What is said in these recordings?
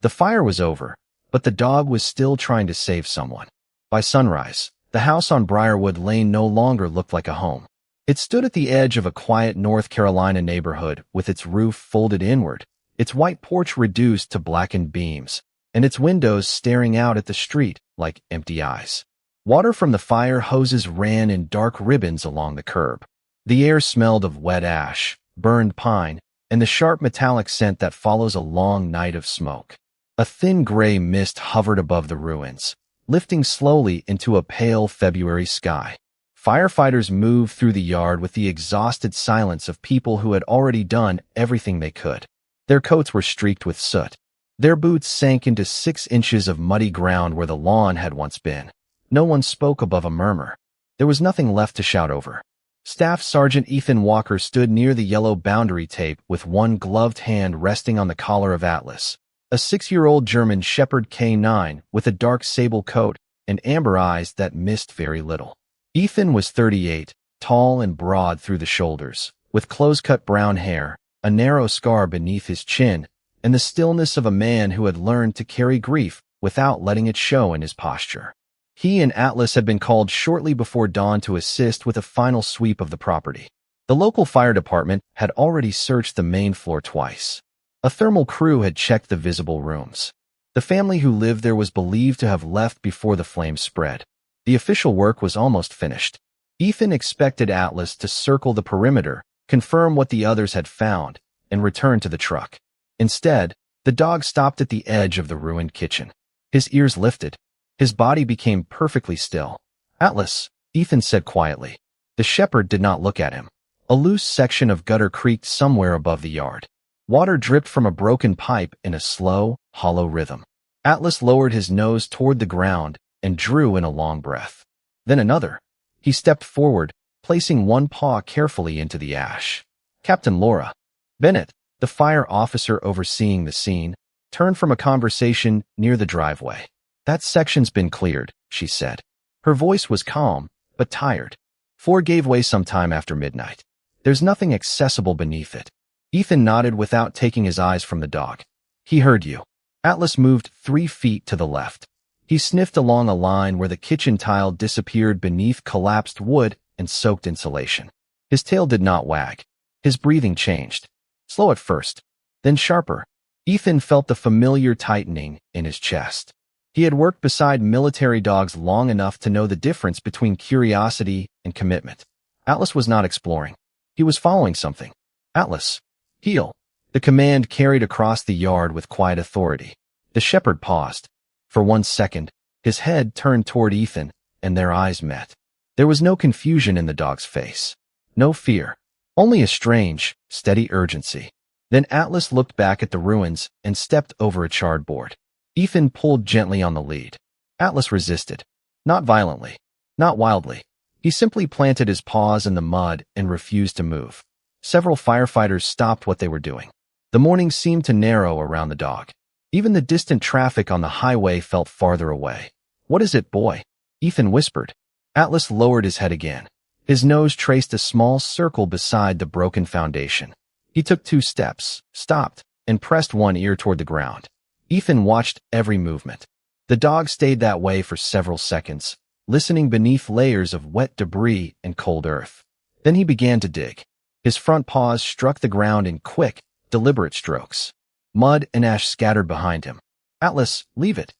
The fire was over, but the dog was still trying to save someone. By sunrise, the house on Briarwood Lane no longer looked like a home. It stood at the edge of a quiet North Carolina neighborhood with its roof folded inward, its white porch reduced to blackened beams, and its windows staring out at the street like empty eyes. Water from the fire hoses ran in dark ribbons along the curb. The air smelled of wet ash, burned pine, and the sharp metallic scent that follows a long night of smoke. A thin gray mist hovered above the ruins, lifting slowly into a pale February sky. Firefighters moved through the yard with the exhausted silence of people who had already done everything they could. Their coats were streaked with soot. Their boots sank into 6 inches of muddy ground where the lawn had once been. No one spoke above a murmur. There was nothing left to shout over. Staff Sergeant Ethan Walker stood near the yellow boundary tape with one gloved hand resting on the collar of Atlas, a 6-year-old German Shepherd K9 with a dark sable coat and amber eyes that missed very little. Ethan was 38, tall and broad through the shoulders, with close-cut brown hair, a narrow scar beneath his chin, and the stillness of a man who had learned to carry grief without letting it show in his posture. He and Atlas had been called shortly before dawn to assist with a final sweep of the property. The local fire department had already searched the main floor twice. A thermal crew had checked the visible rooms. The family who lived there was believed to have left before the flames spread. The official work was almost finished. Ethan expected Atlas to circle the perimeter, confirm what the others had found, and return to the truck. Instead, the dog stopped at the edge of the ruined kitchen. His ears lifted. His body became perfectly still. "Atlas," Ethan said quietly. The shepherd did not look at him. A loose section of gutter creaked somewhere above the yard. Water dripped from a broken pipe in a slow, hollow rhythm. Atlas lowered his nose toward the ground and drew in a long breath. Then another. He stepped forward, placing one paw carefully into the ash. Captain Laura Bennett, the fire officer overseeing the scene, turned from a conversation near the driveway. "That section's been cleared," she said. Her voice was calm, but tired. 4 gave way sometime after midnight. There's nothing accessible beneath it. Ethan nodded without taking his eyes from the dog. "He heard you." Atlas moved 3 feet to the left. He sniffed along a line where the kitchen tile disappeared beneath collapsed wood and soaked insulation. His tail did not wag. His breathing changed. Slow at first, then sharper. Ethan felt the familiar tightening in his chest. He had worked beside military dogs long enough to know the difference between curiosity and commitment. Atlas was not exploring. He was following something. "Atlas, heel." The command carried across the yard with quiet authority. The shepherd paused. For 1 second, his head turned toward Ethan, and their eyes met. There was no confusion in the dog's face. No fear. Only a strange, steady urgency. Then Atlas looked back at the ruins and stepped over a charred board. Ethan pulled gently on the lead. Atlas resisted. Not violently. Not wildly. He simply planted his paws in the mud and refused to move. Several firefighters stopped what they were doing. The morning seemed to narrow around the dog. Even the distant traffic on the highway felt farther away. "What is it, boy?" Ethan whispered. Atlas lowered his head again. His nose traced a small circle beside the broken foundation. He took 2 steps, stopped, and pressed one ear toward the ground. Ethan watched every movement. The dog stayed that way for several seconds, listening beneath layers of wet debris and cold earth. Then he began to dig. His front paws struck the ground in quick, deliberate strokes. Mud and ash scattered behind him. "Atlas, leave it."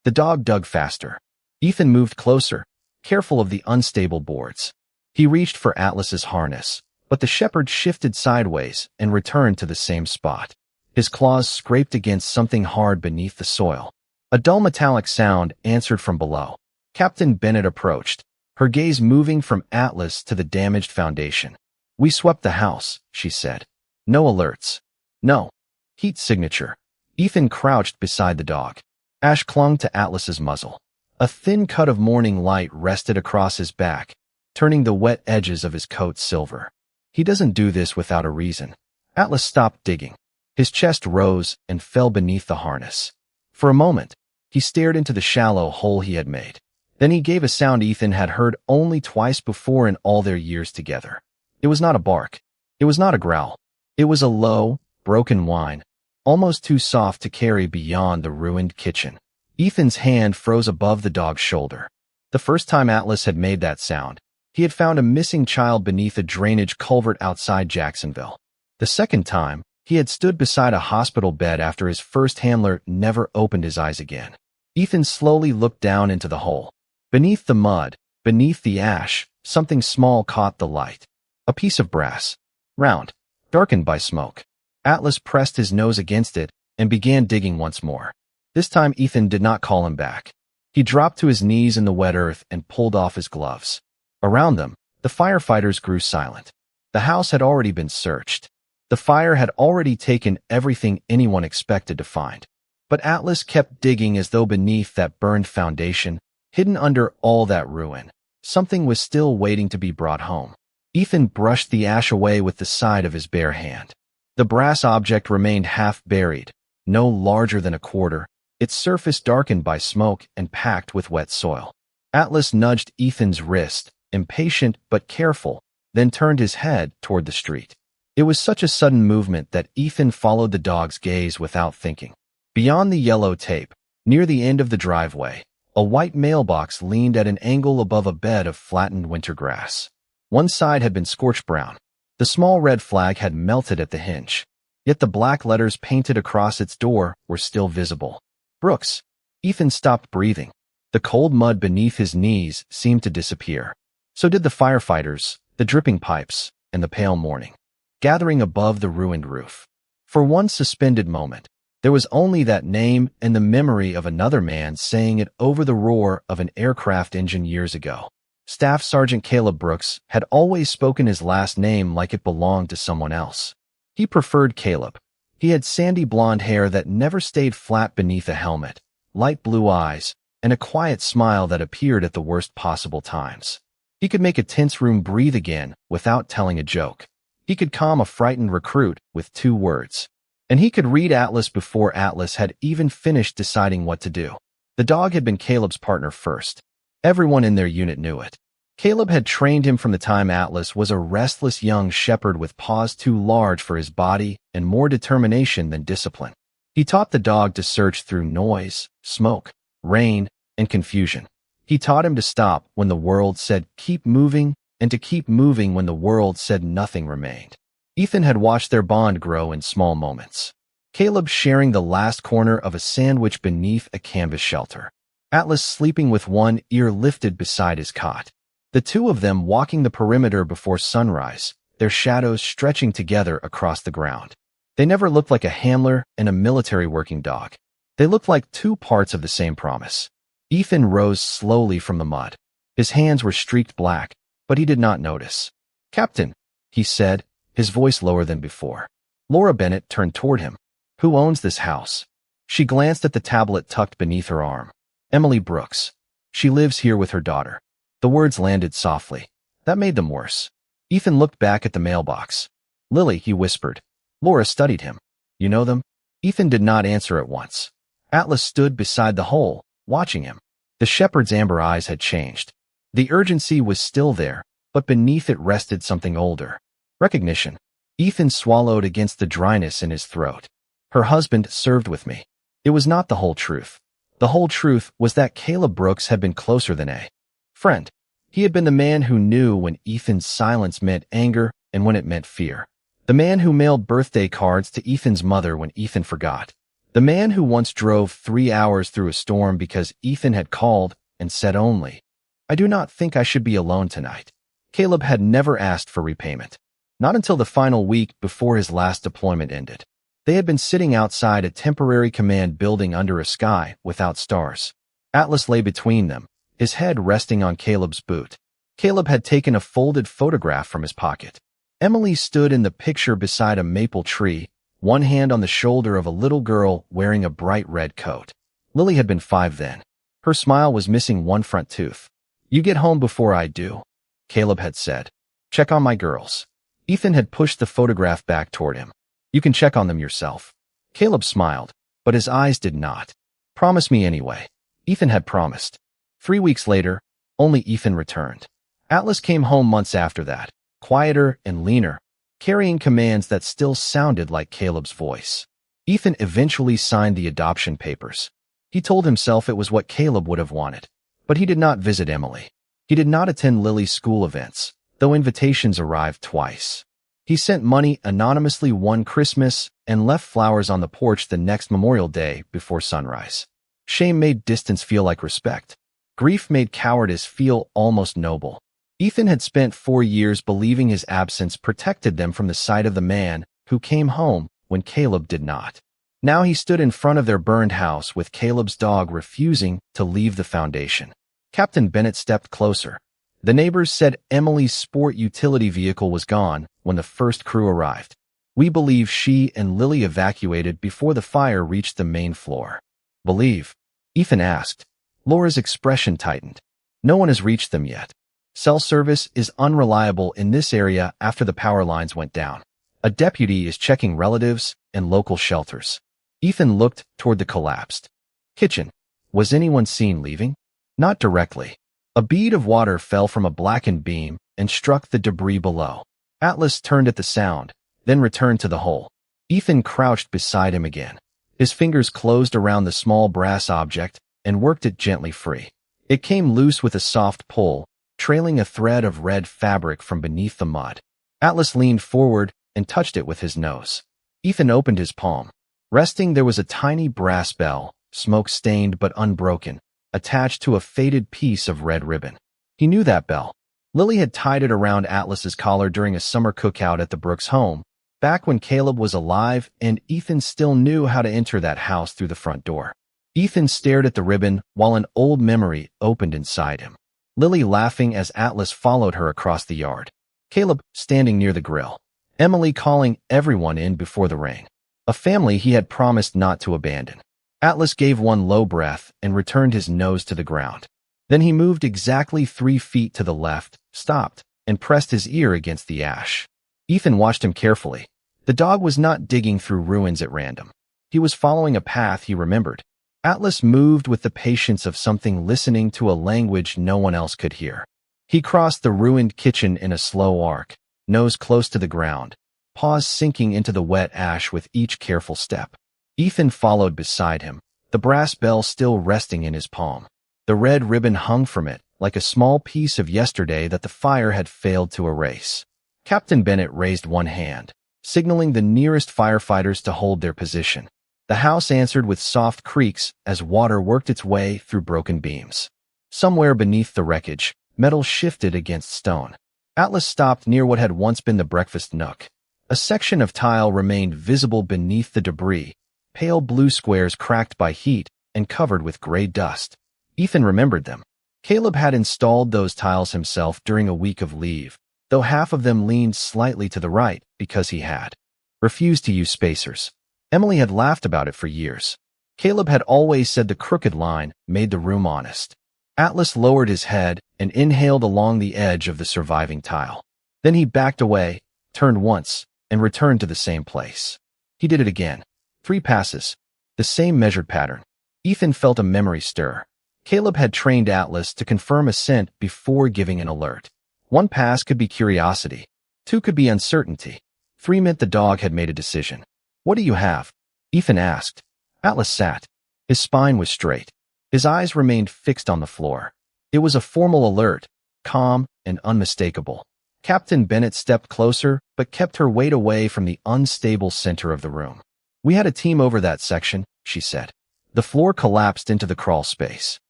The dog dug faster. Ethan moved closer, careful of the unstable boards. He reached for Atlas's harness, but the shepherd shifted sideways and returned to the same spot. His claws scraped against something hard beneath the soil. A dull metallic sound answered from below. Captain Bennett approached, her gaze moving from Atlas to the damaged foundation. "We swept the house," she said. "No alerts. No heat signature." Ethan crouched beside the dog. Ash clung to Atlas's muzzle. A thin cut of morning light rested across his back, turning the wet edges of his coat silver. "He doesn't do this without a reason." Atlas stopped digging. His chest rose and fell beneath the harness. For a moment, he stared into the shallow hole he had made. Then he gave a sound Ethan had heard only twice before in all their years together. It was not a bark. It was not a growl. It was a low, broken whine, almost too soft to carry beyond the ruined kitchen. Ethan's hand froze above the dog's shoulder. The first time Atlas had made that sound, he had found a missing child beneath a drainage culvert outside Jacksonville. The second time, he had stood beside a hospital bed after his first handler never opened his eyes again. Ethan slowly looked down into the hole. Beneath the mud, beneath the ash, something small caught the light. A piece of brass. Round. Darkened by smoke. Atlas pressed his nose against it and began digging once more. This time Ethan did not call him back. He dropped to his knees in the wet earth and pulled off his gloves. Around them, the firefighters grew silent. The house had already been searched. The fire had already taken everything anyone expected to find. But Atlas kept digging as though beneath that burned foundation, hidden under all that ruin, something was still waiting to be brought home. Ethan brushed the ash away with the side of his bare hand. The brass object remained half buried, no larger than a quarter, its surface darkened by smoke and packed with wet soil. Atlas nudged Ethan's wrist, impatient but careful, then turned his head toward the street. It was such a sudden movement that Ethan followed the dog's gaze without thinking. Beyond the yellow tape, near the end of the driveway, a white mailbox leaned at an angle above a bed of flattened winter grass. One side had been scorched brown. The small red flag had melted at the hinge, yet the black letters painted across its door were still visible. Brooks. Ethan stopped breathing. The cold mud beneath his knees seemed to disappear. So did the firefighters, the dripping pipes, and the pale morning, gathering above the ruined roof. For one suspended moment, there was only that name and the memory of another man saying it over the roar of an aircraft engine years ago. Staff Sergeant Caleb Brooks had always spoken his last name like it belonged to someone else. He preferred Caleb. He had sandy blonde hair that never stayed flat beneath a helmet, light blue eyes, and a quiet smile that appeared at the worst possible times. He could make a tense room breathe again without telling a joke. He could calm a frightened recruit with 2 words. And he could read Atlas before Atlas had even finished deciding what to do. The dog had been Caleb's partner first. Everyone in their unit knew it. Caleb had trained him from the time Atlas was a restless young shepherd with paws too large for his body and more determination than discipline. He taught the dog to search through noise, smoke, rain, and confusion. He taught him to stop when the world said keep moving and to keep moving when the world said nothing remained. Ethan had watched their bond grow in small moments. Caleb sharing the last corner of a sandwich beneath a canvas shelter. Atlas sleeping with one ear lifted beside his cot. The two of them walking the perimeter before sunrise, their shadows stretching together across the ground. They never looked like a handler and a military working dog. They looked like 2 parts of the same promise. Ethan rose slowly from the mud. His hands were streaked black, but he did not notice. "Captain," he said, his voice lower than before. Laura Bennett turned toward him. "Who owns this house?" She glanced at the tablet tucked beneath her arm. "Emily Brooks. She lives here with her daughter." The words landed softly. That made them worse. Ethan looked back at the mailbox. "Lily," he whispered. Laura studied him. "You know them?" Ethan did not answer at once. Atlas stood beside the hole, watching him. The shepherd's amber eyes had changed. The urgency was still there, but beneath it rested something older. Recognition. Ethan swallowed against the dryness in his throat. Her husband served with me. It was not the whole truth. The whole truth was that Caleb Brooks had been closer than a friend. He had been the man who knew when Ethan's silence meant anger and when it meant fear. The man who mailed birthday cards to Ethan's mother when Ethan forgot. The man who once drove 3 hours through a storm because Ethan had called and said only, "I do not think I should be alone tonight." Caleb had never asked for repayment. Not until the final week before his last deployment ended. They had been sitting outside a temporary command building under a sky without stars. Atlas lay between them, his head resting on Caleb's boot. Caleb had taken a folded photograph from his pocket. Emily stood in the picture beside a maple tree, one hand on the shoulder of a little girl wearing a bright red coat. Lily had been 5 then. Her smile was missing one front tooth. "You get home before I do," Caleb had said. "Check on my girls." Ethan had pushed the photograph back toward him. "You can check on them yourself." Caleb smiled, but his eyes did not. "Promise me anyway." Ethan had promised. 3 weeks later, only Ethan returned. Atlas came home months after that, quieter and leaner, carrying commands that still sounded like Caleb's voice. Ethan eventually signed the adoption papers. He told himself it was what Caleb would have wanted. But he did not visit Emily. He did not attend Lily's school events, though invitations arrived twice. He sent money anonymously one Christmas and left flowers on the porch the next Memorial Day before sunrise. Shame made distance feel like respect. Grief made cowardice feel almost noble. Ethan had spent 4 years believing his absence protected them from the sight of the man who came home when Caleb did not. Now he stood in front of their burned house with Caleb's dog refusing to leave the foundation. Captain Bennett stepped closer. The neighbors said Emily's sport utility vehicle was gone when the first crew arrived. We believe she and Lily evacuated before the fire reached the main floor. Believe? Ethan asked. Laura's expression tightened. No one has reached them yet. Cell service is unreliable in this area after the power lines went down. A deputy is checking relatives and local shelters. Ethan looked toward the collapsed kitchen. Was anyone seen leaving? Not directly. A bead of water fell from a blackened beam and struck the debris below. Atlas turned at the sound, then returned to the hole. Ethan crouched beside him again. His fingers closed around the small brass object and worked it gently free. It came loose with a soft pull, trailing a thread of red fabric from beneath the mud. Atlas leaned forward and touched it with his nose. Ethan opened his palm. Resting there was a tiny brass bell, smoke-stained but unbroken, attached to a faded piece of red ribbon. He knew that bell. Lily had tied it around Atlas's collar during a summer cookout at the Brooks home, back when Caleb was alive and Ethan still knew how to enter that house through the front door. Ethan stared at the ribbon while an old memory opened inside him. Lily laughing as Atlas followed her across the yard. Caleb standing near the grill. Emily calling everyone in before the rain. A family he had promised not to abandon. Atlas gave one low breath and returned his nose to the ground. Then he moved exactly 3 feet to the left, stopped, and pressed his ear against the ash. Ethan watched him carefully. The dog was not digging through ruins at random. He was following a path he remembered. Atlas moved with the patience of something listening to a language no one else could hear. He crossed the ruined kitchen in a slow arc, nose close to the ground, paws sinking into the wet ash with each careful step. Ethan followed beside him, the brass bell still resting in his palm. The red ribbon hung from it, like a small piece of yesterday that the fire had failed to erase. Captain Bennett raised one hand, signaling the nearest firefighters to hold their position. The house answered with soft creaks as water worked its way through broken beams. Somewhere beneath the wreckage, metal shifted against stone. Atlas stopped near what had once been the breakfast nook. A section of tile remained visible beneath the debris, pale blue squares cracked by heat and covered with gray dust. Ethan remembered them. Caleb had installed those tiles himself during a week of leave, though half of them leaned slightly to the right because he had refused to use spacers. Emily had laughed about it for years. Caleb had always said the crooked line made the room honest. Atlas lowered his head and inhaled along the edge of the surviving tile. Then he backed away, turned once, and returned to the same place. He did it again. 3 passes. The same measured pattern. Ethan felt a memory stir. Caleb had trained Atlas to confirm a scent before giving an alert. 1 pass could be curiosity. 2 could be uncertainty. 3 meant the dog had made a decision. What do you have? Ethan asked. Atlas sat. His spine was straight. His eyes remained fixed on the floor. It was a formal alert, calm and unmistakable. Captain Bennett stepped closer, but kept her weight away from the unstable center of the room. We had a team over that section, she said. The floor collapsed into the crawl space.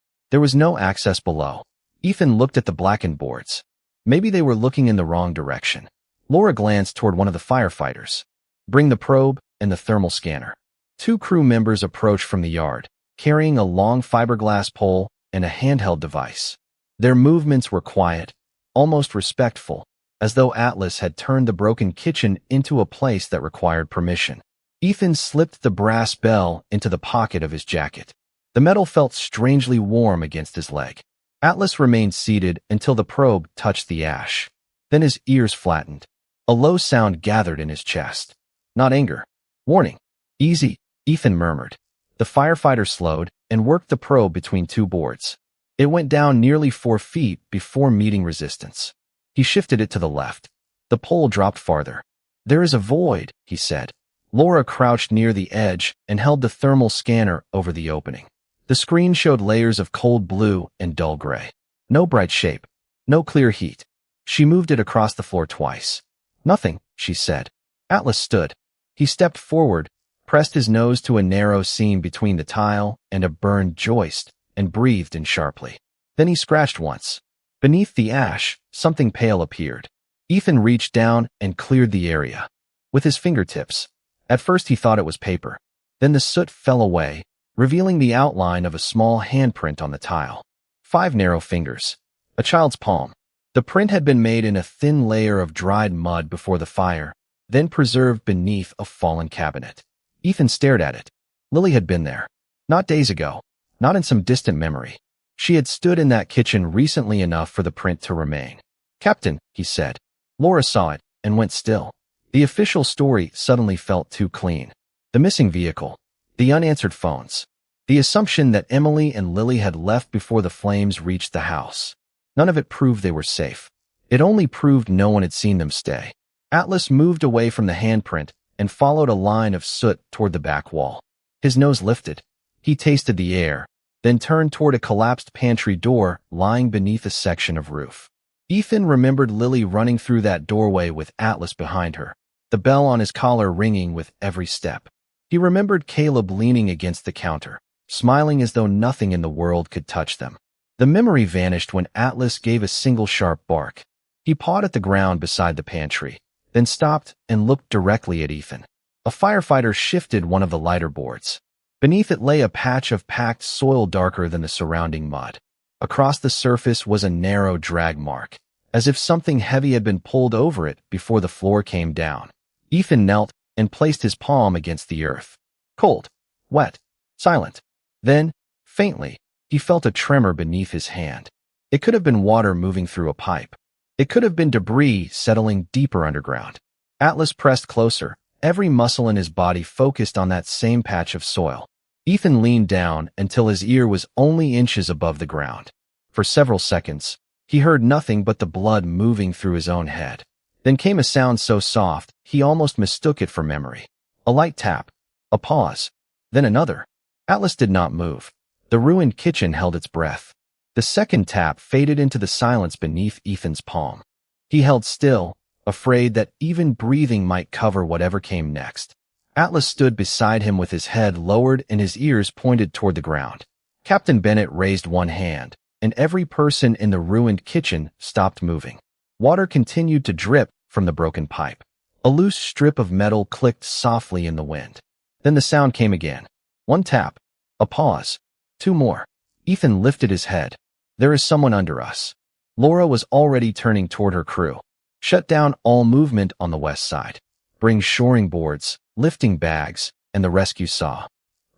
There was no access below. Ethan looked at the blackened boards. Maybe they were looking in the wrong direction. Laura glanced toward one of the firefighters. Bring the probe and the thermal scanner. 2 crew members approached from the yard, carrying a long fiberglass pole and a handheld device. Their movements were quiet, almost respectful, as though Atlas had turned the broken kitchen into a place that required permission. Ethan slipped the brass bell into the pocket of his jacket. The metal felt strangely warm against his leg. Atlas remained seated until the probe touched the ash. Then his ears flattened. A low sound gathered in his chest. Not anger. Warning. Easy, Ethan murmured. The firefighter slowed and worked the probe between 2 boards. It went down nearly 4 feet before meeting resistance. He shifted it to the left. The pole dropped farther. There is a void, he said. Laura crouched near the edge and held the thermal scanner over the opening. The screen showed layers of cold blue and dull gray. No bright shape. No clear heat. She moved it across the floor twice. Nothing, she said. Atlas stood. He stepped forward, pressed his nose to a narrow seam between the tile and a burned joist, and breathed in sharply. Then he scratched once. Beneath the ash, something pale appeared. Ethan reached down and cleared the area with his fingertips. At first he thought it was paper. Then the soot fell away, revealing the outline of a small handprint on the tile. 5 narrow fingers. A child's palm. The print had been made in a thin layer of dried mud before the fire, then preserved beneath a fallen cabinet. Ethan stared at it. Lily had been there. Not days ago. Not in some distant memory. She had stood in that kitchen recently enough for the print to remain. "Captain," he said. Laura saw it and went still. The official story suddenly felt too clean. The missing vehicle. The unanswered phones. The assumption that Emily and Lily had left before the flames reached the house. None of it proved they were safe. It only proved no one had seen them stay. Atlas moved away from the handprint and followed a line of soot toward the back wall. His nose lifted. He tasted the air, then turned toward a collapsed pantry door lying beneath a section of roof. Ethan remembered Lily running through that doorway with Atlas behind her, the bell on his collar ringing with every step. He remembered Caleb leaning against the counter, smiling as though nothing in the world could touch them. The memory vanished when Atlas gave a single sharp bark. He pawed at the ground beside the pantry, then stopped and looked directly at Ethan. A firefighter shifted one of the lighter boards. Beneath it lay a patch of packed soil darker than the surrounding mud. Across the surface was a narrow drag mark, as if something heavy had been pulled over it before the floor came down. Ethan knelt and placed his palm against the earth. Cold, wet, silent. Then, faintly, he felt a tremor beneath his hand. It could have been water moving through a pipe. It could have been debris settling deeper underground. Atlas pressed closer, every muscle in his body focused on that same patch of soil. Ethan leaned down until his ear was only inches above the ground. For several seconds, he heard nothing but the blood moving through his own head. Then came a sound so soft, he almost mistook it for memory. A light tap. A pause. Then another. Atlas did not move. The ruined kitchen held its breath. The second tap faded into the silence beneath Ethan's palm. He held still, afraid that even breathing might cover whatever came next. Atlas stood beside him with his head lowered and his ears pointed toward the ground. Captain Bennett raised one hand, and every person in the ruined kitchen stopped moving. Water continued to drip from the broken pipe. A loose strip of metal clicked softly in the wind. Then the sound came again. One tap. A pause. 2 more. Ethan lifted his head. "There is someone under us." Laura was already turning toward her crew. "Shut down all movement on the west side. Bring shoring boards, lifting bags, and the rescue saw."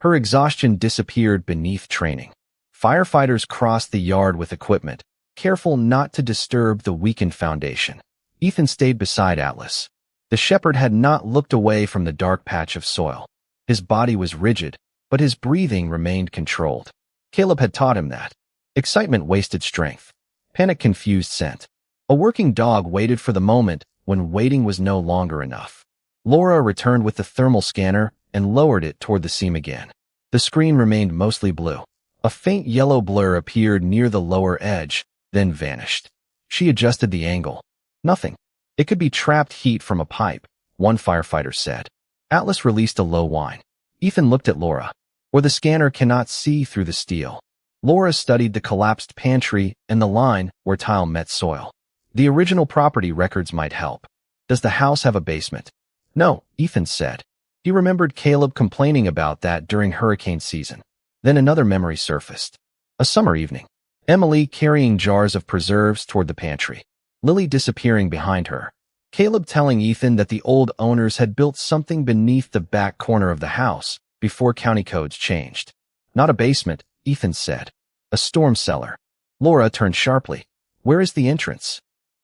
Her exhaustion disappeared beneath training. Firefighters crossed the yard with equipment, careful not to disturb the weakened foundation. Ethan stayed beside Atlas. The shepherd had not looked away from the dark patch of soil. His body was rigid, but his breathing remained controlled. Caleb had taught him that. Excitement wasted strength. Panic confused scent. A working dog waited for the moment when waiting was no longer enough. Laura returned with the thermal scanner and lowered it toward the seam again. The screen remained mostly blue. A faint yellow blur appeared near the lower edge, then vanished. She adjusted the angle. Nothing. It could be trapped heat from a pipe, one firefighter said. Atlas released a low whine. Ethan looked at Laura. Or the scanner cannot see through the steel. Laura studied the collapsed pantry and the line where tile met soil. The original property records might help. Does the house have a basement? No, Ethan said. He remembered Caleb complaining about that during hurricane season. Then another memory surfaced. A summer evening. Emily carrying jars of preserves toward the pantry. Lily disappearing behind her. Caleb telling Ethan that the old owners had built something beneath the back corner of the house before county codes changed. Not a basement, Ethan said. A storm cellar. Laura turned sharply. Where is the entrance?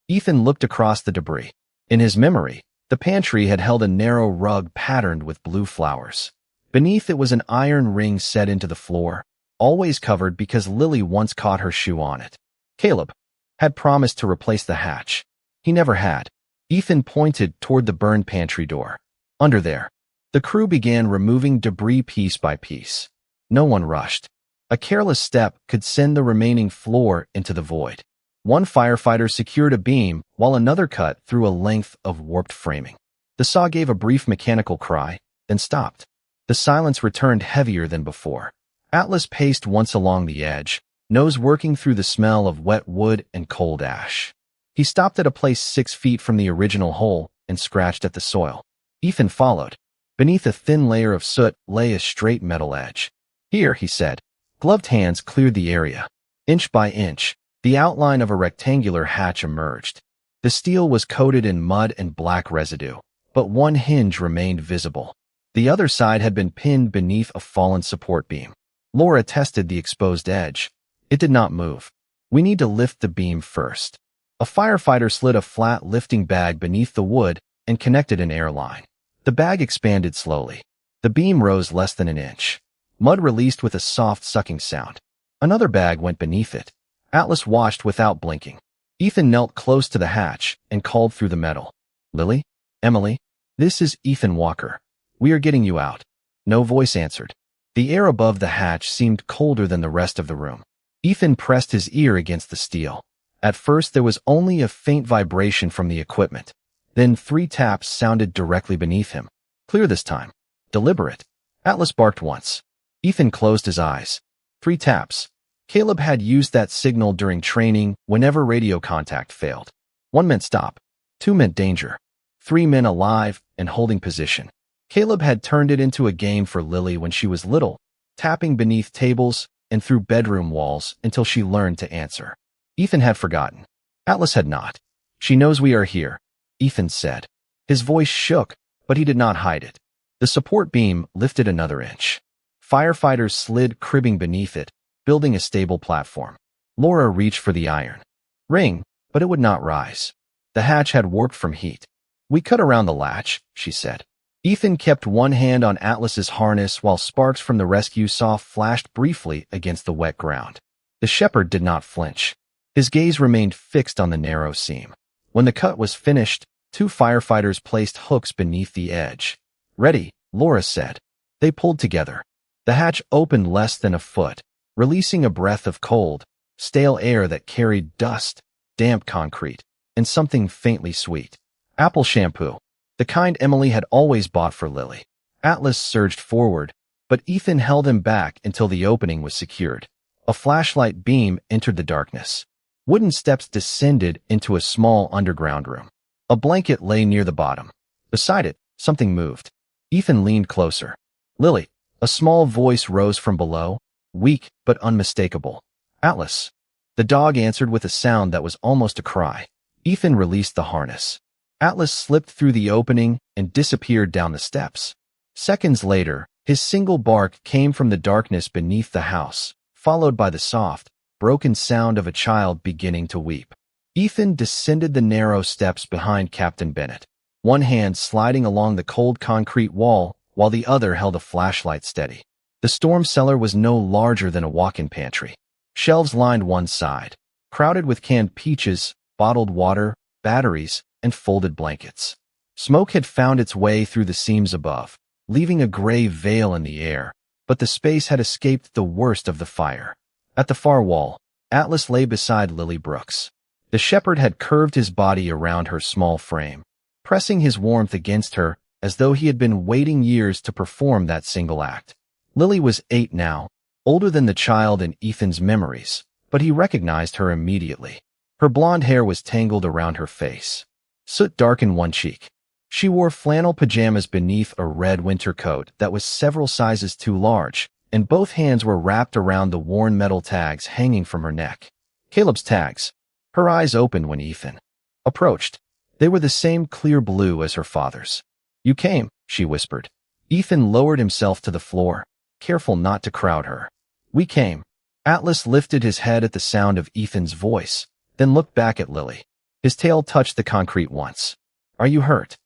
Ethan looked across the debris. In his memory, the pantry had held a narrow rug patterned with blue flowers. Beneath it was an iron ring set into the floor, always covered because Lily once caught her shoe on it. Caleb had promised to replace the hatch. He never had. Ethan pointed toward the burned pantry door. Under there. The crew began removing debris piece by piece. No one rushed. A careless step could send the remaining floor into the void. One firefighter secured a beam, while another cut through a length of warped framing. The saw gave a brief mechanical cry, then stopped. The silence returned heavier than before. Atlas paced once along the edge, nose working through the smell of wet wood and cold ash. He stopped at a place 6 feet from the original hole and scratched at the soil. Ethan followed. Beneath a thin layer of soot lay a straight metal edge. Here, he said. Gloved hands cleared the area. Inch by inch, the outline of a rectangular hatch emerged. The steel was coated in mud and black residue, but one hinge remained visible. The other side had been pinned beneath a fallen support beam. Laura tested the exposed edge. It did not move. We need to lift the beam first. A firefighter slid a flat lifting bag beneath the wood and connected an air line. The bag expanded slowly. The beam rose less than an inch. Mud released with a soft sucking sound. Another bag went beneath it. Atlas watched without blinking. Ethan knelt close to the hatch and called through the metal. Lily? Emily? This is Ethan Walker. We are getting you out. No voice answered. The air above the hatch seemed colder than the rest of the room. Ethan pressed his ear against the steel. At first, there was only a faint vibration from the equipment. Then 3 taps sounded directly beneath him. Clear this time. Deliberate. Atlas barked once. Ethan closed his eyes. 3 taps. Caleb had used that signal during training whenever radio contact failed. 1 meant stop. 2 meant danger. 3 meant alive and holding position. Caleb had turned it into a game for Lily when she was little, tapping beneath tables and through bedroom walls until she learned to answer. Ethan had forgotten. Atlas had not. She knows we are here, Ethan said. His voice shook, but he did not hide it. The support beam lifted another inch. Firefighters slid cribbing beneath it, building a stable platform. Laura reached for the iron ring, but it would not rise. The hatch had warped from heat. We cut around the latch, she said. Ethan kept one hand on Atlas's harness while sparks from the rescue saw flashed briefly against the wet ground. The shepherd did not flinch. His gaze remained fixed on the narrow seam. When the cut was finished, 2 firefighters placed hooks beneath the edge. Ready, Laura said. They pulled together. The hatch opened less than a foot, releasing a breath of cold, stale air that carried dust, damp concrete, and something faintly sweet. Apple shampoo. The kind Emily had always bought for Lily. Atlas surged forward, but Ethan held him back until the opening was secured. A flashlight beam entered the darkness. Wooden steps descended into a small underground room. A blanket lay near the bottom. Beside it, something moved. Ethan leaned closer. Lily. A small voice rose from below, weak but unmistakable. Atlas. The dog answered with a sound that was almost a cry. Ethan released the harness. Atlas slipped through the opening and disappeared down the steps. Seconds later, his single bark came from the darkness beneath the house, followed by the soft, broken sound of a child beginning to weep. Ethan descended the narrow steps behind Captain Bennett, one hand sliding along the cold concrete wall while the other held a flashlight steady. The storm cellar was no larger than a walk-in pantry. Shelves lined one side, crowded with canned peaches, bottled water, batteries, and folded blankets. Smoke had found its way through the seams above, leaving a gray veil in the air, but the space had escaped the worst of the fire. At the far wall, Atlas lay beside Lily Brooks. The shepherd had curved his body around her small frame, pressing his warmth against her as though he had been waiting years to perform that single act. Lily was 8 now, older than the child in Ethan's memories, but he recognized her immediately. Her blonde hair was tangled around her face. Soot darkened one cheek. She wore flannel pajamas beneath a red winter coat that was several sizes too large, and both hands were wrapped around the worn metal tags hanging from her neck. Caleb's tags. Her eyes opened when Ethan approached. They were the same clear blue as her father's. You came, she whispered. Ethan lowered himself to the floor, careful not to crowd her. We came. Atlas lifted his head at the sound of Ethan's voice, then looked back at Lily. His tail touched the concrete once. Are you hurt?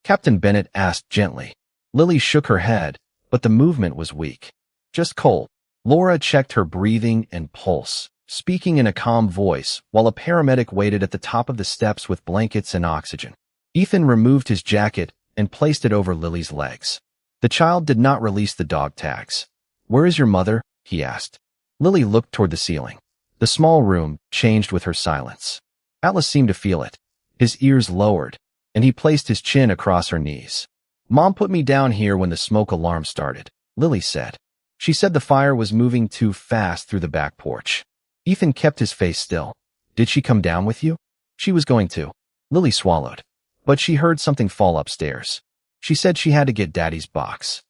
Captain Bennett asked gently. Lily shook her head, but the movement was weak. Just cold. Laura checked her breathing and pulse, speaking in a calm voice while a paramedic waited at the top of the steps with blankets and oxygen. Ethan removed his jacket and placed it over Lily's legs. The child did not release the dog tags. "Where is your mother?" he asked. Lily looked toward the ceiling. The small room changed with her silence. Atlas seemed to feel it. His ears lowered, and he placed his chin across her knees. "Mom put me down here when the smoke alarm started," Lily said. She said the fire was moving too fast through the back porch. Ethan kept his face still. "Did she come down with you?" "She was going to." Lily swallowed. "But she heard something fall upstairs. She said she had to get Daddy's box."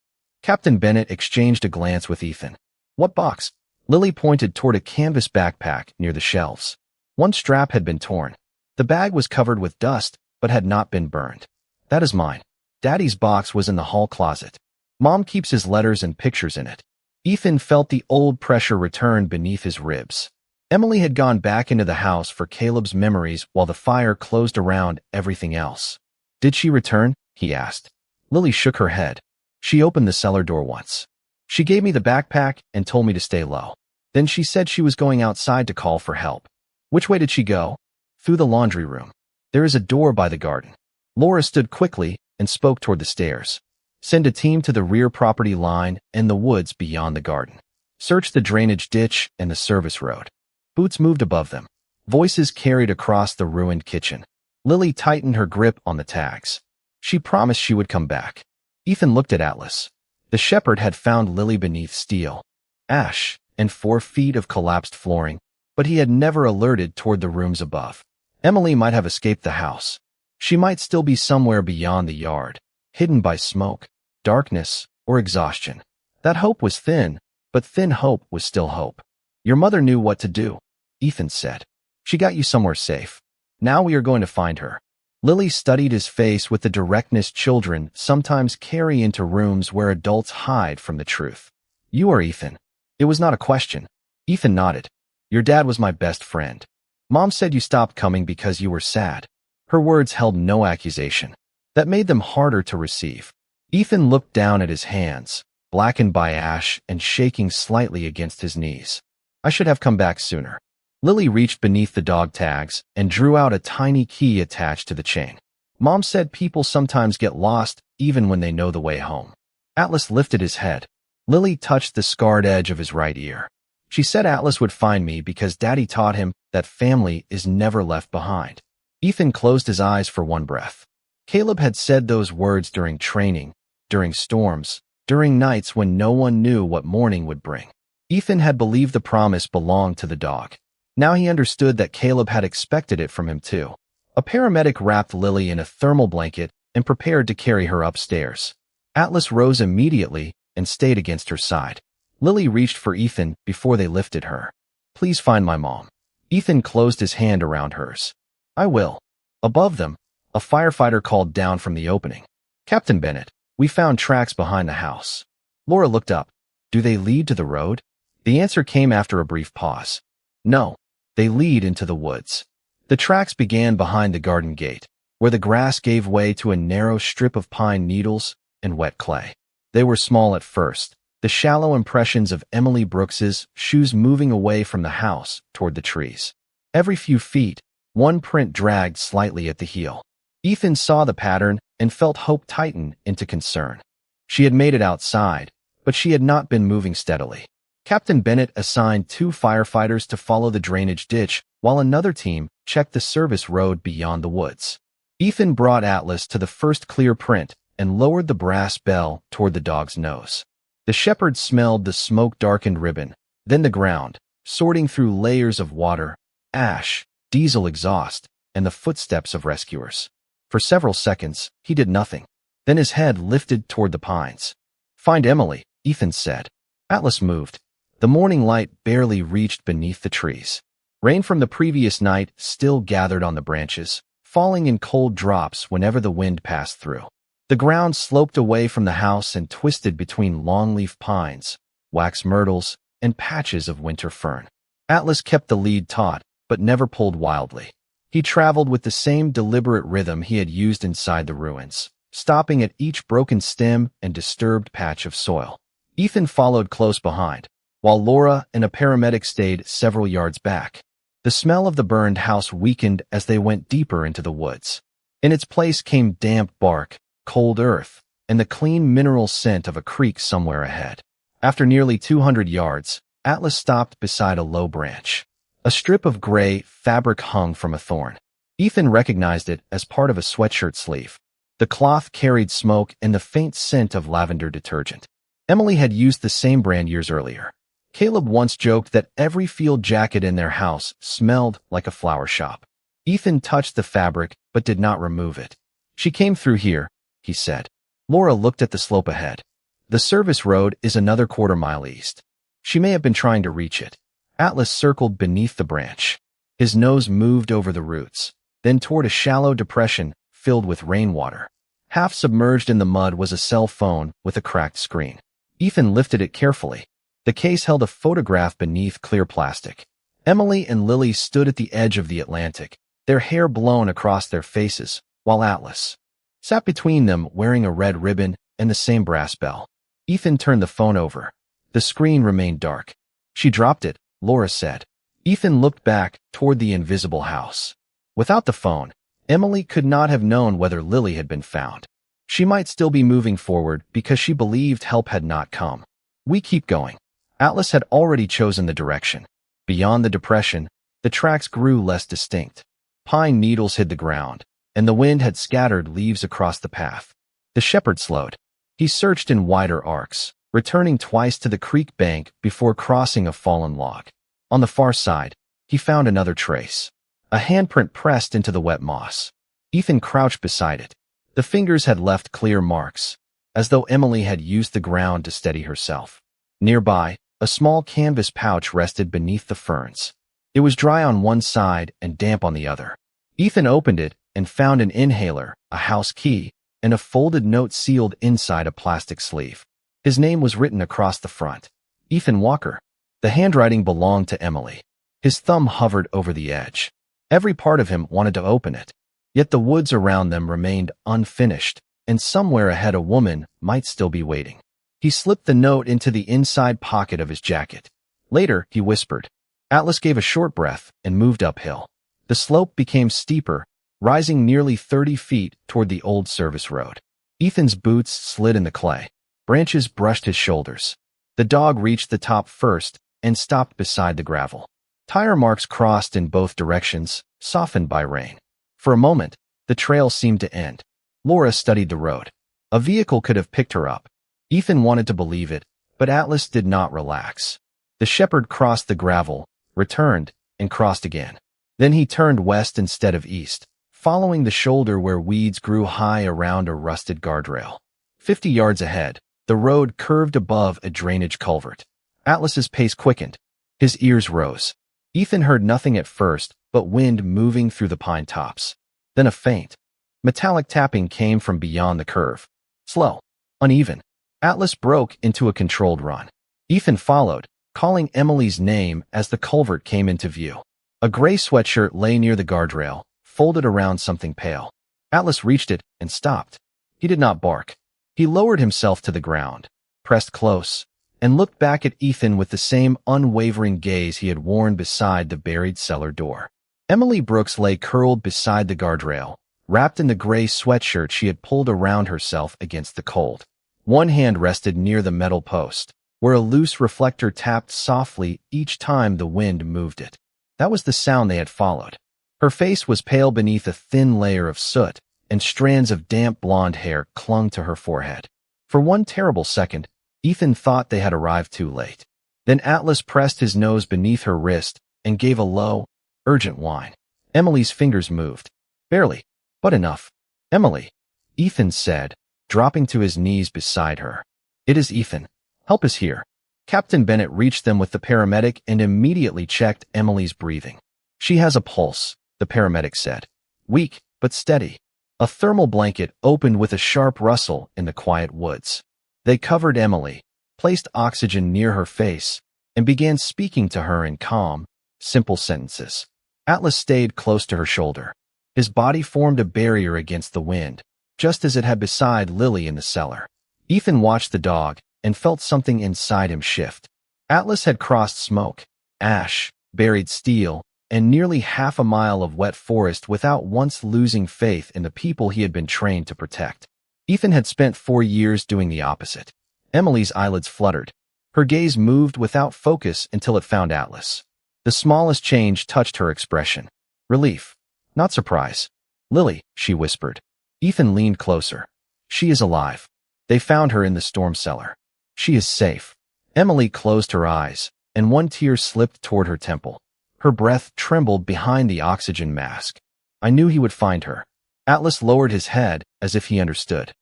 Captain Bennett exchanged a glance with Ethan. "What box?" Lily pointed toward a canvas backpack near the shelves. One strap had been torn. The bag was covered with dust, but had not been burned. "That is mine. Daddy's box was in the hall closet. Mom keeps his letters and pictures in it." Ethan felt the old pressure return beneath his ribs. Emily had gone back into the house for Caleb's memories while the fire closed around everything else. "Did she return?" he asked. Lily shook her head. "She opened the cellar door once. She gave me the backpack and told me to stay low. Then she said she was going outside to call for help." "Which way did she go?" "Through the laundry room. There is a door by the garden." Laura stood quickly and spoke toward the stairs. "Send a team to the rear property line and the woods beyond the garden. Search the drainage ditch and the service road." Boots moved above them. Voices carried across the ruined kitchen. Lily tightened her grip on the tags. She promised she would come back. Ethan looked at Atlas. The shepherd had found Lily beneath steel, ash, and 4 feet of collapsed flooring, but he had never alerted toward the rooms above. Emily might have escaped the house. She might still be somewhere beyond the yard, hidden by smoke, darkness, or exhaustion. That hope was thin, but thin hope was still hope. "Your mother knew what to do," Ethan said. "She got you somewhere safe. Now we are going to find her." Lily studied his face with the directness children sometimes carry into rooms where adults hide from the truth. "You are Ethan." It was not a question. Ethan nodded. "Your dad was my best friend. Mom said you stopped coming because you were sad." Her words held no accusation. That made them harder to receive. Ethan looked down at his hands, blackened by ash and shaking slightly against his knees. "I should have come back sooner." Lily reached beneath the dog tags and drew out a tiny key attached to the chain. "Mom said people sometimes get lost even when they know the way home." Atlas lifted his head. Lily touched the scarred edge of his right ear. "She said Atlas would find me because Daddy taught him that family is never left behind." Ethan closed his eyes for one breath. Caleb had said those words during training, during storms, during nights when no one knew what morning would bring. Ethan had believed the promise belonged to the dog. Now he understood that Caleb had expected it from him too. A paramedic wrapped Lily in a thermal blanket and prepared to carry her upstairs. Atlas rose immediately and stayed against her side. Lily reached for Ethan before they lifted her. "Please find my mom." Ethan closed his hand around hers. "I will." Above them, a firefighter called down from the opening. "Captain Bennett, we found tracks behind the house." Laura looked up. "Do they lead to the road?" The answer came after a brief pause. "No, they lead into the woods." The tracks began behind the garden gate, where the grass gave way to a narrow strip of pine needles and wet clay. They were small at first, the shallow impressions of Emily Brooks's shoes moving away from the house toward the trees. Every few feet, one print dragged slightly at the heel. Ethan saw the pattern and felt hope tighten into concern. She had made it outside, but she had not been moving steadily. Captain Bennett assigned 2 firefighters to follow the drainage ditch, while another team checked the service road beyond the woods. Ethan brought Atlas to the first clear print and lowered the brass bell toward the dog's nose. The shepherd smelled the smoke-darkened ribbon, then the ground, sorting through layers of water, ash, diesel exhaust, and the footsteps of rescuers. For several seconds, he did nothing. Then his head lifted toward the pines. "Find Emily," Ethan said. Atlas moved. The morning light barely reached beneath the trees. Rain from the previous night still gathered on the branches, falling in cold drops whenever the wind passed through. The ground sloped away from the house and twisted between longleaf pines, wax myrtles, and patches of winter fern. Atlas kept the lead taut, but never pulled wildly. He traveled with the same deliberate rhythm he had used inside the ruins, stopping at each broken stem and disturbed patch of soil. Ethan followed close behind, while Laura and a paramedic stayed several yards back. The smell of the burned house weakened as they went deeper into the woods. In its place came damp bark, cold earth, and the clean mineral scent of a creek somewhere ahead. After nearly 200 yards, Atlas stopped beside a low branch. A strip of gray fabric hung from a thorn. Ethan recognized it as part of a sweatshirt sleeve. The cloth carried smoke and the faint scent of lavender detergent. Emily had used the same brand years earlier. Caleb once joked that every field jacket in their house smelled like a flower shop. Ethan touched the fabric but did not remove it. "She came through here," he said. Laura looked at the slope ahead. "The service road is another quarter-mile east. She may have been trying to reach it." Atlas circled beneath the branch. His nose moved over the roots, then toward a shallow depression filled with rainwater. Half submerged in the mud was a cell phone with a cracked screen. Ethan lifted it carefully. The case held a photograph beneath clear plastic. Emily and Lily stood at the edge of the Atlantic, their hair blown across their faces, while Atlas sat between them wearing a red ribbon and the same brass bell. Ethan turned the phone over. The screen remained dark. "She dropped it," Laura said. Ethan looked back toward the invisible house. Without the phone, Emily could not have known whether Lily had been found. She might still be moving forward because she believed help had not come. "We keep going." Atlas had already chosen the direction. Beyond the depression, the tracks grew less distinct. Pine needles hid the ground, and the wind had scattered leaves across the path. The shepherd slowed. He searched in wider arcs, returning twice to the creek bank before crossing a fallen log. On the far side, he found another trace. A handprint pressed into the wet moss. Ethan crouched beside it. The fingers had left clear marks, as though Emily had used the ground to steady herself. Nearby, a small canvas pouch rested beneath the ferns. It was dry on one side and damp on the other. Ethan opened it and found an inhaler, a house key, and a folded note sealed inside a plastic sleeve. His name was written across the front. Ethan Walker. The handwriting belonged to Emily. His thumb hovered over the edge. Every part of him wanted to open it. Yet the woods around them remained unfinished, and somewhere ahead a woman might still be waiting. He slipped the note into the inside pocket of his jacket. Later, he whispered. Atlas gave a short breath and moved uphill. The slope became steeper, rising nearly 30 feet toward the old service road. Ethan's boots slid in the clay. Branches brushed his shoulders. The dog reached the top first and stopped beside the gravel. Tire marks crossed in both directions, softened by rain. For a moment, the trail seemed to end. Laura studied the road. A vehicle could have picked her up. Ethan wanted to believe it, but Atlas did not relax. The shepherd crossed the gravel, returned, and crossed again. Then he turned west instead of east, following the shoulder where weeds grew high around a rusted guardrail. 50 yards ahead, the road curved above a drainage culvert. Atlas's pace quickened. His ears rose. Ethan heard nothing at first but wind moving through the pine tops. Then a faint, metallic tapping came from beyond the curve. Slow, uneven. Atlas broke into a controlled run. Ethan followed, calling Emily's name as the culvert came into view. A gray sweatshirt lay near the guardrail, folded around something pale. Atlas reached it and stopped. He did not bark. He lowered himself to the ground, pressed close, and looked back at Ethan with the same unwavering gaze he had worn beside the buried cellar door. Emily Brooks lay curled beside the guardrail, wrapped in the gray sweatshirt she had pulled around herself against the cold. One hand rested near the metal post, where a loose reflector tapped softly each time the wind moved it. That was the sound they had followed. Her face was pale beneath a thin layer of soot, and strands of damp blonde hair clung to her forehead. For one terrible second, Ethan thought they had arrived too late. Then Atlas pressed his nose beneath her wrist and gave a low, urgent whine. Emily's fingers moved. Barely, but enough. "Emily," Ethan said, dropping to his knees beside her. "It is Ethan. Help is here." Captain Bennett reached them with the paramedic and immediately checked Emily's breathing. "She has a pulse," the paramedic said. "Weak, but steady." A thermal blanket opened with a sharp rustle in the quiet woods. They covered Emily, placed oxygen near her face, and began speaking to her in calm, simple sentences. Atlas stayed close to her shoulder. His body formed a barrier against the wind, just as it had beside Lily in the cellar. Ethan watched the dog and felt something inside him shift. Atlas had crossed smoke, ash, buried steel, and nearly half a mile of wet forest without once losing faith in the people he had been trained to protect. Ethan had spent 4 years doing the opposite. Emily's eyelids fluttered. Her gaze moved without focus until it found Atlas. The smallest change touched her expression. Relief. Not surprise. Lily, she whispered. Ethan leaned closer. She is alive. They found her in the storm cellar. She is safe. Emily closed her eyes, and one tear slipped toward her temple. Her breath trembled behind the oxygen mask. I knew he would find her. Atlas lowered his head as if he understood.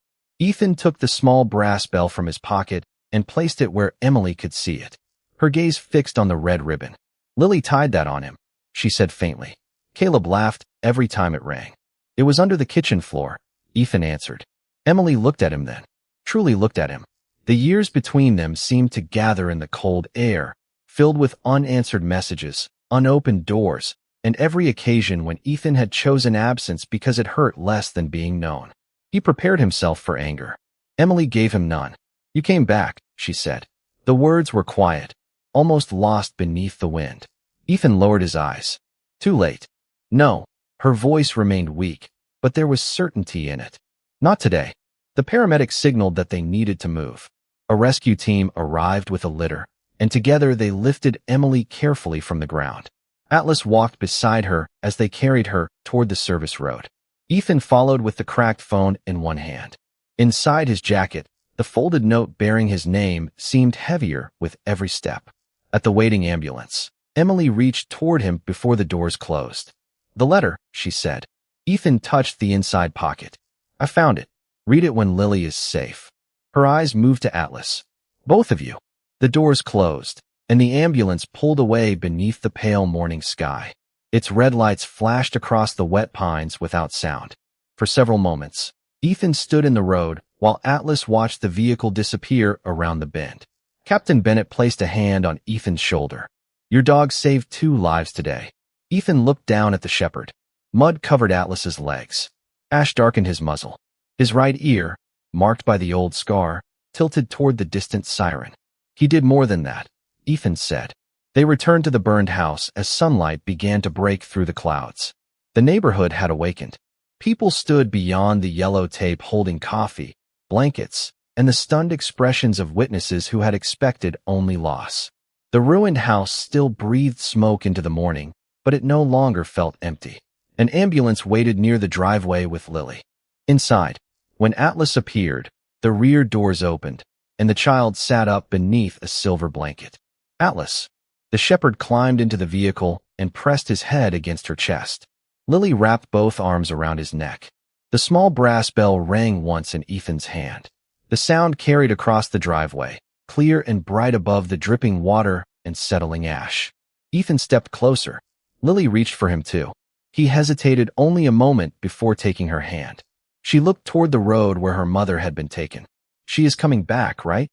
Ethan took the small brass bell from his pocket and placed it where Emily could see it. Her gaze fixed on the red ribbon. Lily tied that on him, she said faintly. Caleb laughed every time it rang. It was under the kitchen floor, Ethan answered. Emily looked at him then. Truly looked at him. The years between them seemed to gather in the cold air, filled with unanswered messages, unopened doors, and every occasion when Ethan had chosen absence because it hurt less than being known. He prepared himself for anger. Emily gave him none. You came back, she said. The words were quiet, almost lost beneath the wind. Ethan lowered his eyes. Too late. No. Her voice remained weak, but there was certainty in it. Not today. The paramedics signaled that they needed to move. A rescue team arrived with a litter, and together they lifted Emily carefully from the ground. Atlas walked beside her as they carried her toward the service road. Ethan followed with the cracked phone in one hand. Inside his jacket, the folded note bearing his name seemed heavier with every step. At the waiting ambulance, Emily reached toward him before the doors closed. The letter, she said. Ethan touched the inside pocket. I found it. Read it when Lily is safe. Her eyes moved to Atlas. Both of you. The doors closed, and the ambulance pulled away beneath the pale morning sky. Its red lights flashed across the wet pines without sound. For several moments, Ethan stood in the road while Atlas watched the vehicle disappear around the bend. Captain Bennett placed a hand on Ethan's shoulder. Your dog saved 2 lives today. Ethan looked down at the shepherd. Mud covered Atlas's legs. Ash darkened his muzzle. His right ear, marked by the old scar, tilted toward the distant siren. He did more than that, Ethan said. They returned to the burned house as sunlight began to break through the clouds. The neighborhood had awakened. People stood beyond the yellow tape holding coffee, blankets, and the stunned expressions of witnesses who had expected only loss. The ruined house still breathed smoke into the morning, but it no longer felt empty. An ambulance waited near the driveway with Lily. Inside, when Atlas appeared, the rear doors opened, and the child sat up beneath a silver blanket. Atlas. The shepherd climbed into the vehicle and pressed his head against her chest. Lily wrapped both arms around his neck. The small brass bell rang once in Ethan's hand. The sound carried across the driveway, clear and bright above the dripping water and settling ash. Ethan stepped closer. Lily reached for him too. He hesitated only a moment before taking her hand. She looked toward the road where her mother had been taken. She is coming back, right?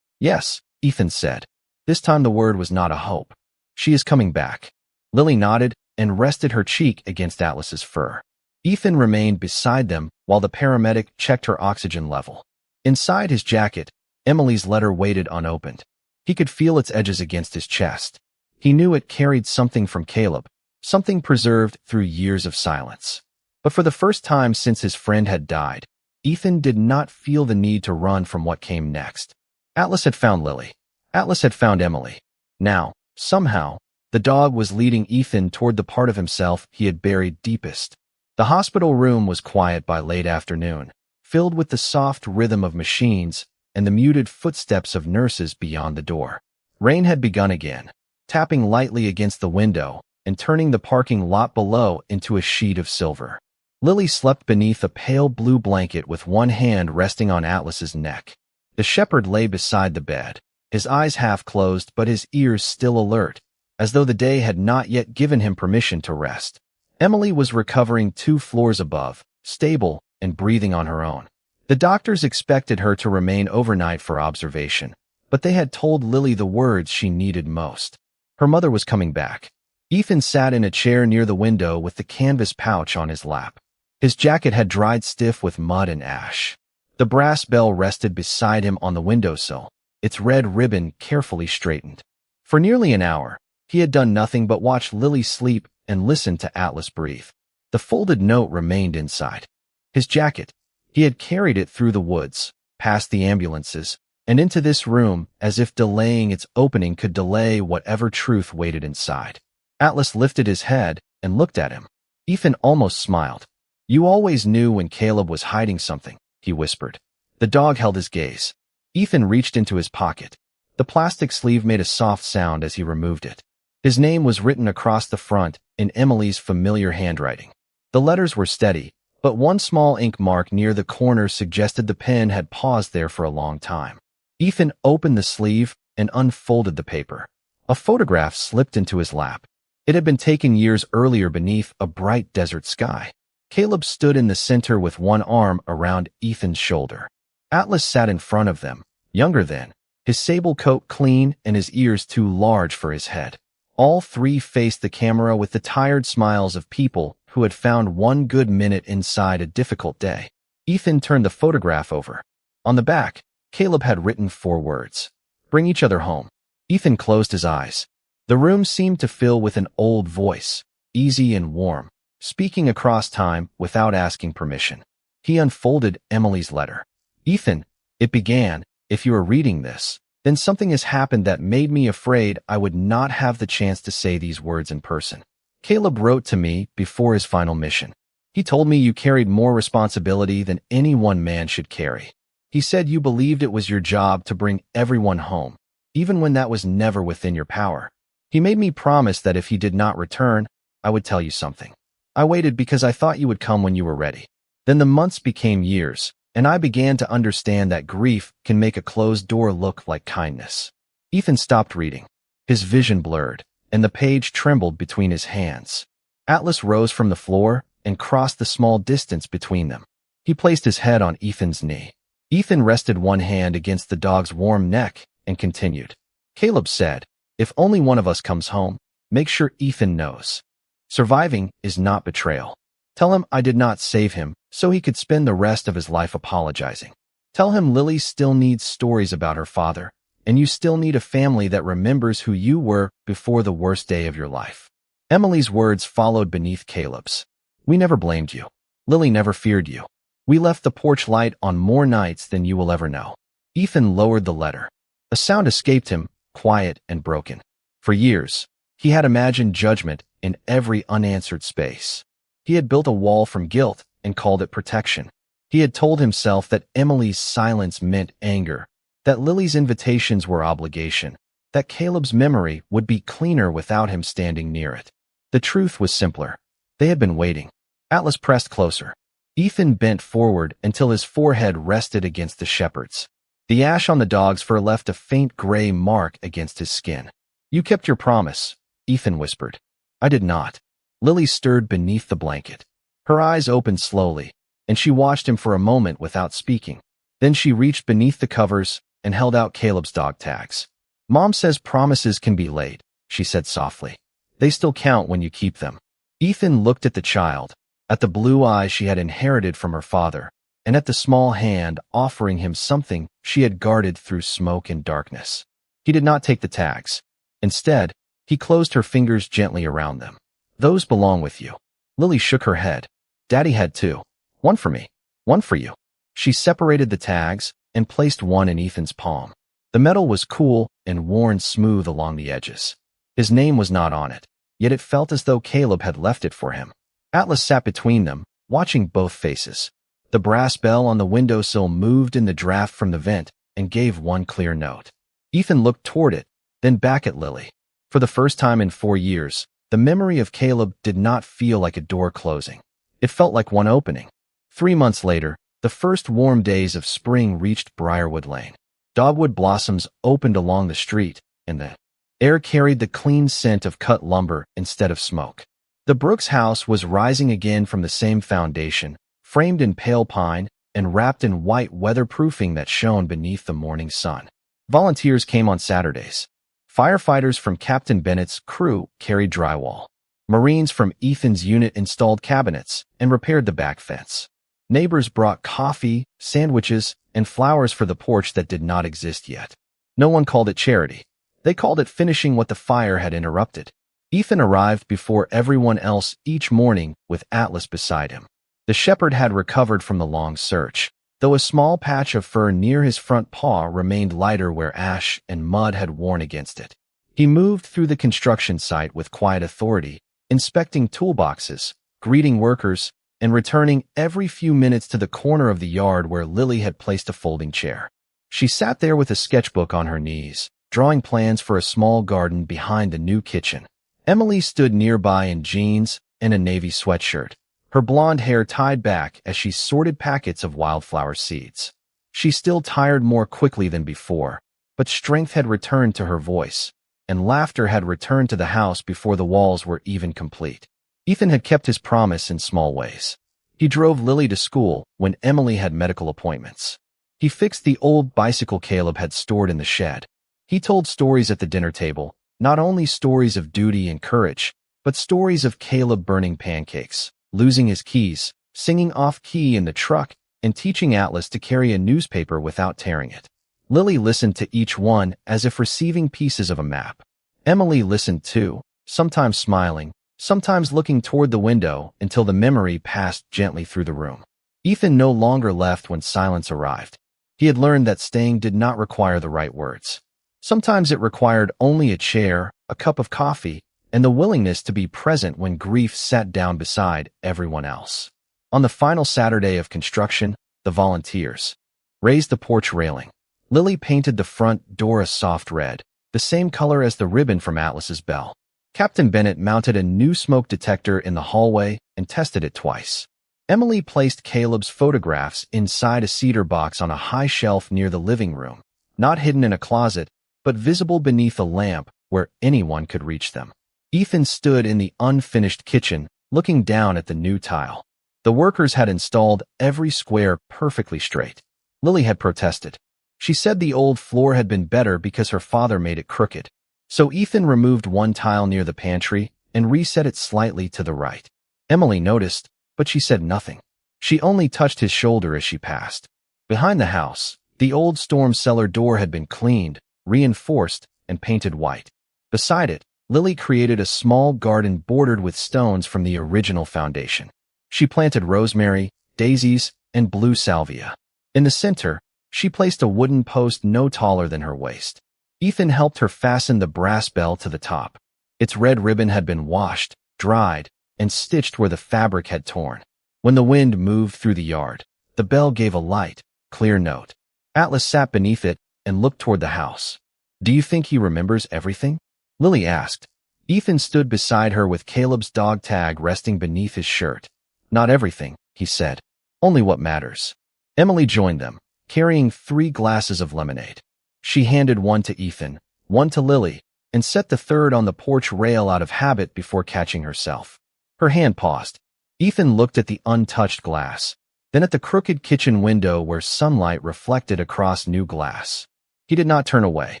Yes, Ethan said. This time the word was not a hope. She is coming back. Lily nodded and rested her cheek against Atlas's fur. Ethan remained beside them while the paramedic checked her oxygen level. Inside his jacket, Emily's letter waited unopened. He could feel its edges against his chest. He knew it carried something from Caleb, something preserved through years of silence. But for the first time since his friend had died, Ethan did not feel the need to run from what came next. Atlas had found Lily. Atlas had found Emily. Now, somehow, the dog was leading Ethan toward the part of himself he had buried deepest. The hospital room was quiet by late afternoon, filled with the soft rhythm of machines and the muted footsteps of nurses beyond the door. Rain had begun again, tapping lightly against the window and turning the parking lot below into a sheet of silver. Lily slept beneath a pale blue blanket with one hand resting on Atlas's neck. The shepherd lay beside the bed, his eyes half closed but his ears still alert, as though the day had not yet given him permission to rest. Emily was recovering 2 floors above, stable and breathing on her own. The doctors expected her to remain overnight for observation, but they had told Lily the words she needed most. Her mother was coming back. Ethan sat in a chair near the window with the canvas pouch on his lap. His jacket had dried stiff with mud and ash. The brass bell rested beside him on the windowsill, its red ribbon carefully straightened. For nearly an hour, he had done nothing but watch Lily sleep and listen to Atlas breathe. The folded note remained inside. His jacket. He had carried it through the woods, past the ambulances, and into this room, as if delaying its opening could delay whatever truth waited inside. Atlas lifted his head and looked at him. Ethan almost smiled. "You always knew when Caleb was hiding something," he whispered. The dog held his gaze. Ethan reached into his pocket. The plastic sleeve made a soft sound as he removed it. His name was written across the front in Emily's familiar handwriting. The letters were steady, but one small ink mark near the corner suggested the pen had paused there for a long time. Ethan opened the sleeve and unfolded the paper. A photograph slipped into his lap. It had been taken years earlier beneath a bright desert sky. Caleb stood in the center with one arm around Ethan's shoulder. Atlas sat in front of them, younger then, his sable coat clean and his ears too large for his head. All three faced the camera with the tired smiles of people who had found one good minute inside a difficult day. Ethan turned the photograph over. On the back, Caleb had written 4 words. "Bring each other home." Ethan closed his eyes. The room seemed to fill with an old voice, easy and warm, speaking across time without asking permission. He unfolded Emily's letter. "Ethan," it began, "if you are reading this, then something has happened that made me afraid I would not have the chance to say these words in person. Caleb wrote to me before his final mission. He told me you carried more responsibility than any one man should carry. He said you believed it was your job to bring everyone home, even when that was never within your power. He made me promise that if he did not return, I would tell you something. I waited because I thought you would come when you were ready. Then the months became years, and I began to understand that grief can make a closed door look like kindness." Ethan stopped reading. His vision blurred, and the page trembled between his hands. Atlas rose from the floor and crossed the small distance between them. He placed his head on Ethan's knee. Ethan rested one hand against the dog's warm neck and continued. "Caleb said, if only one of us comes home, make sure Ethan knows. Surviving is not betrayal. Tell him I did not save him so he could spend the rest of his life apologizing. Tell him Lily still needs stories about her father, and you still need a family that remembers who you were before the worst day of your life." Emily's words followed beneath Caleb's. "We never blamed you. Lily never feared you. We left the porch light on more nights than you will ever know." Ethan lowered the letter. A sound escaped him, quiet and broken. For years, he had imagined judgment in every unanswered space. He had built a wall from guilt and called it protection. He had told himself that Emily's silence meant anger, that Lily's invitations were obligation, that Caleb's memory would be cleaner without him standing near it. The truth was simpler. They had been waiting. Atlas pressed closer. Ethan bent forward until his forehead rested against the shepherd's. The ash on the dog's fur left a faint gray mark against his skin. "You kept your promise," Ethan whispered. "I did not." Lily stirred beneath the blanket. Her eyes opened slowly, and she watched him for a moment without speaking. Then she reached beneath the covers and held out Caleb's dog tags. "Mom says promises can be late," she said softly. "They still count when you keep them." Ethan looked at the child, at the blue eyes she had inherited from her father, and at the small hand offering him something she had guarded through smoke and darkness. He did not take the tags. Instead, he closed her fingers gently around them. "Those belong with you." Lily shook her head. "Daddy had 2. One for me, one for you." She separated the tags and placed one in Ethan's palm. The metal was cool and worn smooth along the edges. His name was not on it, yet it felt as though Caleb had left it for him. Atlas sat between them, watching both faces. The brass bell on the windowsill moved in the draft from the vent and gave one clear note. Ethan looked toward it, then back at Lily. For the first time in 4 years, the memory of Caleb did not feel like a door closing. It felt like one opening. 3 months later, the first warm days of spring reached Briarwood Lane. Dogwood blossoms opened along the street, and the air carried the clean scent of cut lumber instead of smoke. The Brooks house was rising again from the same foundation, framed in pale pine and wrapped in white weatherproofing that shone beneath the morning sun. Volunteers came on Saturdays. Firefighters from Captain Bennett's crew carried drywall. Marines from Ethan's unit installed cabinets and repaired the back fence. Neighbors brought coffee, sandwiches, and flowers for the porch that did not exist yet. No one called it charity. They called it finishing what the fire had interrupted. Ethan arrived before everyone else each morning with Atlas beside him. The shepherd had recovered from the long search, though a small patch of fur near his front paw remained lighter where ash and mud had worn against it. He moved through the construction site with quiet authority, inspecting toolboxes, greeting workers, and returning every few minutes to the corner of the yard where Lily had placed a folding chair. She sat there with a sketchbook on her knees, drawing plans for a small garden behind the new kitchen. Emily stood nearby in jeans and a navy sweatshirt, her blonde hair tied back as she sorted packets of wildflower seeds. She still tired more quickly than before, but strength had returned to her voice, and laughter had returned to the house before the walls were even complete. Ethan had kept his promise in small ways. He drove Lily to school when Emily had medical appointments. He fixed the old bicycle Caleb had stored in the shed. He told stories at the dinner table, not only stories of duty and courage, but stories of Caleb burning pancakes, losing his keys, singing off-key in the truck, and teaching Atlas to carry a newspaper without tearing it. Lily listened to each one as if receiving pieces of a map. Emily listened too, sometimes smiling, sometimes looking toward the window until the memory passed gently through the room. Ethan no longer left when silence arrived. He had learned that staying did not require the right words. Sometimes it required only a chair, a cup of coffee, and the willingness to be present when grief sat down beside everyone else. On the final Saturday of construction, the volunteers raised the porch railing. Lily painted the front door a soft red, the same color as the ribbon from Atlas's bell. Captain Bennett mounted a new smoke detector in the hallway and tested it twice. Emily placed Caleb's photographs inside a cedar box on a high shelf near the living room, not hidden in a closet, but visible beneath a lamp where anyone could reach them. Ethan stood in the unfinished kitchen, looking down at the new tile. The workers had installed every square perfectly straight. Lily had protested. She said the old floor had been better because her father made it crooked. So Ethan removed one tile near the pantry and reset it slightly to the right. Emily noticed, but she said nothing. She only touched his shoulder as she passed. Behind the house, the old storm cellar door had been cleaned, reinforced, and painted white. Beside it, Lily created a small garden bordered with stones from the original foundation. She planted rosemary, daisies, and blue salvia. In the center, she placed a wooden post no taller than her waist. Ethan helped her fasten the brass bell to the top. Its red ribbon had been washed, dried, and stitched where the fabric had torn. When the wind moved through the yard, the bell gave a light, clear note. Atlas sat beneath it and looked toward the house. "Do you think he remembers everything?" Lily asked. Ethan stood beside her with Caleb's dog tag resting beneath his shirt. "Not everything," he said. "Only what matters." Emily joined them, carrying 3 glasses of lemonade. She handed one to Ethan, one to Lily, and set the third on the porch rail out of habit before catching herself. Her hand paused. Ethan looked at the untouched glass, then at the crooked kitchen window where sunlight reflected across new glass. He did not turn away.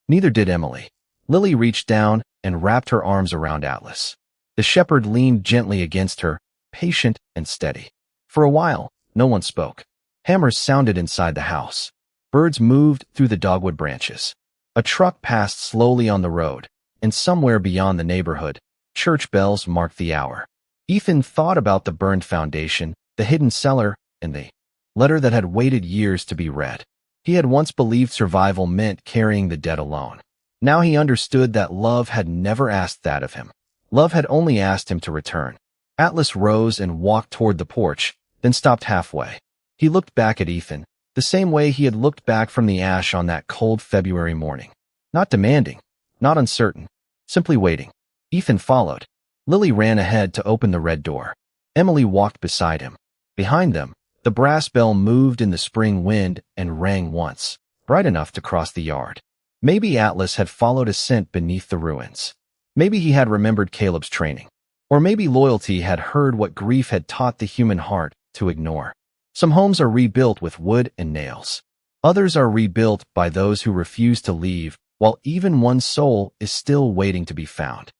Neither did Emily. Lily reached down and wrapped her arms around Atlas. The shepherd leaned gently against her, patient and steady. For a while, no one spoke. Hammers sounded inside the house. Birds moved through the dogwood branches. A truck passed slowly on the road, and somewhere beyond the neighborhood, church bells marked the hour. Ethan thought about the burned foundation, the hidden cellar, and the letter that had waited years to be read. He had once believed survival meant carrying the dead alone. Now he understood that love had never asked that of him. Love had only asked him to return. Atlas rose and walked toward the porch, then stopped halfway. He looked back at Ethan, the same way he had looked back from the ash on that cold February morning. Not demanding, not uncertain, simply waiting. Ethan followed. Lily ran ahead to open the red door. Emily walked beside him. Behind them, the brass bell moved in the spring wind and rang once, bright enough to cross the yard. Maybe Atlas had followed a scent beneath the ruins. Maybe he had remembered Caleb's training. Or maybe loyalty had heard what grief had taught the human heart to ignore. Some homes are rebuilt with wood and nails. Others are rebuilt by those who refuse to leave, while even one's soul is still waiting to be found.